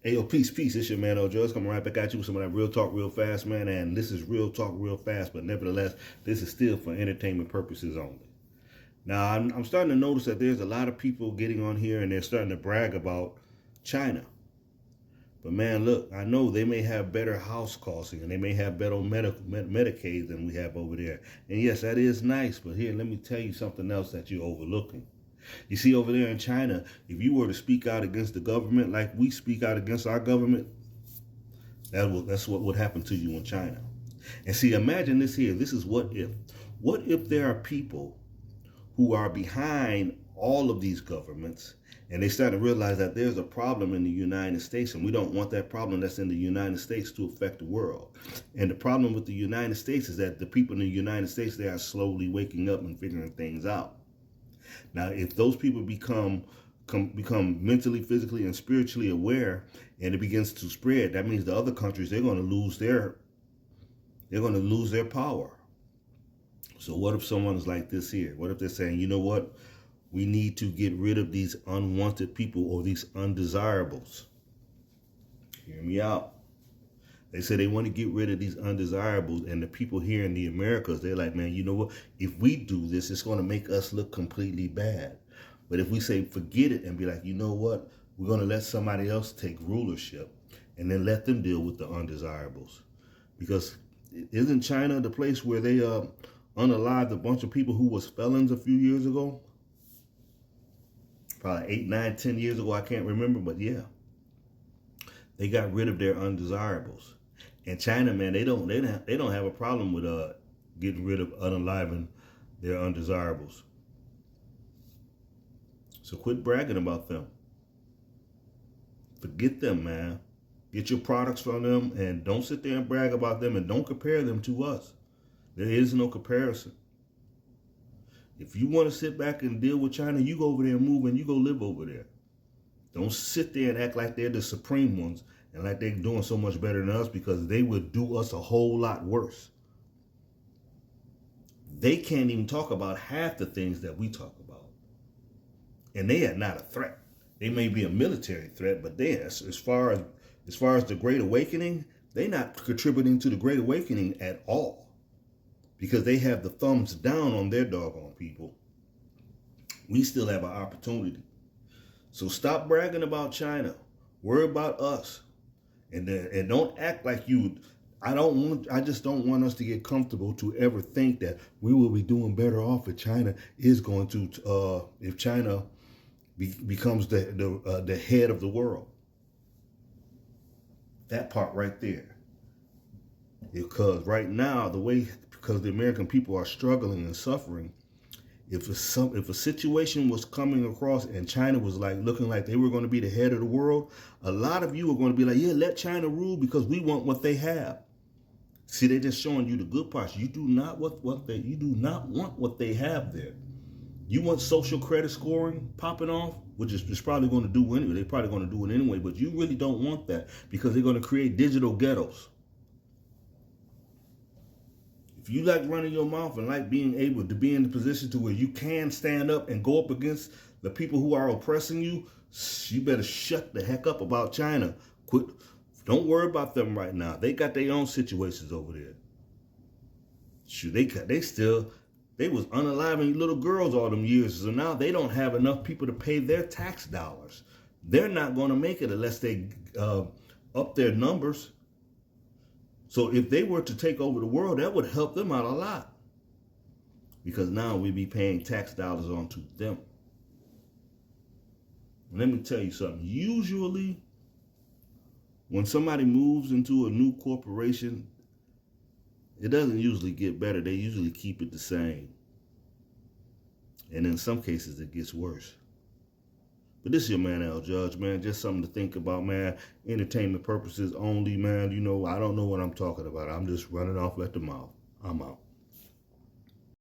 Hey, yo, peace, peace. It's your man, El.Judge, coming right back at you with some of that real talk real fast, man. And this is real talk real fast, but nevertheless, this is still for entertainment purposes only. Now, I'm starting to notice that there's a lot of people getting on here and they're starting to brag about China. But man, look, I know they may have better house costing and they may have better Medicaid than we have over there. And yes, that is nice, but here, let me tell you something else that you're overlooking. You see, over there in China, if you were to speak out against the government like we speak out against our government, that's what would happen to you in China. And see, imagine this here. This is what if. What if there are people who are behind all of these governments and they start to realize that there's a problem in the United States and we don't want that problem that's in the United States to affect the world. And the problem with the United States is that the people in the United States, they are slowly waking up and figuring things out. Now, if those people become mentally, physically, and spiritually aware, and it begins to spread, that means the other countries, they're going to lose their power. So what if someone's like this here? What if they're saying, you know what? We need to get rid of these unwanted people or these undesirables. Hear me out. They say they want to get rid of these undesirables, and the people here in the Americas, they're like, man, you know what? If we do this, it's going to make us look completely bad. But if we say forget it and be like, you know what? We're going to let somebody else take rulership and then let them deal with the undesirables. Because isn't China the place where they unalived a bunch of people who was felons a few years ago? Probably 8, 9, 10 years ago. I can't remember, but yeah. They got rid of their undesirables. And China, man, they don't have a problem with getting rid of unaliving their undesirables. So quit bragging about them. Forget them, man. Get your products from them and don't sit there and brag about them and don't compare them to us. There is no comparison. If you want to sit back and deal with China, you go over there and move and you go live over there. Don't sit there and act like they're the supreme ones and like they're doing so much better than us, because they would do us a whole lot worse. They can't even talk about half the things that we talk about. And they are not a threat. They may be a military threat, but they, as far as the Great Awakening, they're not contributing to the Great Awakening at all, because they have the thumbs down on their doggone people. We still have an opportunity. So stop bragging about China. Worry about us. And don't act like you. I just don't want us to get comfortable to ever think that we will be doing better off if China is going to if China becomes the head of the world. That part right there. Because right now, because the American people are struggling and suffering, if a situation was coming across and China was like looking like they were going to be the head of the world, a lot of you are going to be like, yeah, let China rule because we want what they have. See, they're just showing you the good parts. You do not want what they have there. You want social credit scoring popping off, which is probably going to do anyway. They're probably going to do it anyway, but you really don't want that because they're going to create digital ghettos. If you like running your mouth and like being able to be in the position to where you can stand up and go up against the people who are oppressing you, you better shut the heck up about China. Quit. Don't worry about them right now. They got their own situations over there. Shoot, they was unaliving little girls all them years, so now they don't have enough people to pay their tax dollars. They're not going to make it unless they up their numbers. So if they were to take over the world, that would help them out a lot. Because now we'd be paying tax dollars onto them. And let me tell you something. Usually, when somebody moves into a new corporation, it doesn't usually get better. They usually keep it the same. And in some cases, it gets worse. But this is your man, El.Judge, man. Just something to think about, man. Entertainment purposes only, man. You know, I don't know what I'm talking about. I'm just running off at the mouth. I'm out.